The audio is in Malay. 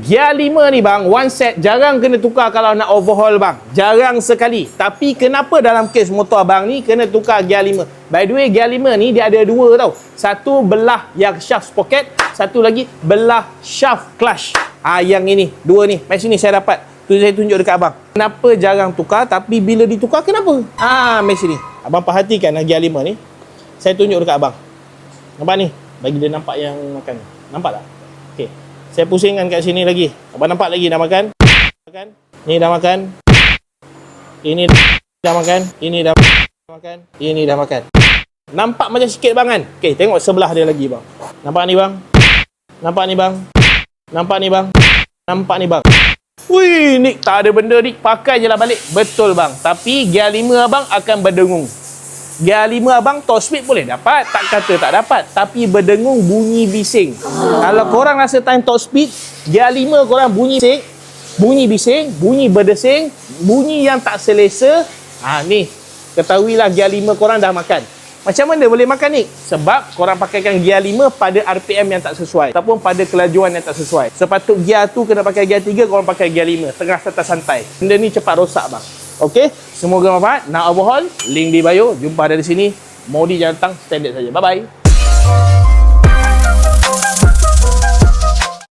Gear 5 ni bang, one set jarang kena tukar kalau nak overhaul bang. Jarang sekali. Tapi kenapa dalam kes motor abang ni kena tukar gear 5? By the way, gear 5 ni dia ada dua tau. Satu belah yang shaft sprocket, satu lagi belah shaft clutch. Yang ini, dua ni. Mari sini saya dapat. Tu saya tunjuk dekat abang. Kenapa jarang tukar tapi bila ditukar kenapa? Mari sini. Abang perhatikan gear 5 ni. Saya tunjuk dekat abang. Nampak ni? Bagi dia nampak yang makan. Nampak tak? Okey. Saya pusingkan kat sini lagi. Abang nampak lagi dah makan? Makan. Ni dah makan. Ini dah makan. Ini dah makan. Ini dah makan. Nampak macam sikit bang kan? Okey, tengok sebelah dia lagi bang. Nampak ni bang? Nampak ni bang? Nampak ni bang? Nampak ni bang? Wih, Nik tak ada benda Nik. Pakai je lah balik. Betul bang. Tapi gear 5 abang akan berdengung. Gear 5 abang top speed boleh dapat, tak kata tak dapat, tapi berdengung bunyi bising. Kalau korang rasa time top speed, gear 5 korang bunyi bising, bunyi berdesing, bunyi yang tak selesa. Ni, ketahuilah gear 5 korang dah makan. Macam mana boleh makan ni? Sebab korang pakaikan gear 5 pada RPM yang tak sesuai ataupun pada kelajuan yang tak sesuai. Sepatut gear tu kena pakai gear 3, korang pakai gear 5, tengah serta santai. Benda ni cepat rosak bang. Okey, semoga manfaat. Nak overhaul, link di bio. Jumpa dari sini. Modi jangan tang, standard saja. Bye-bye.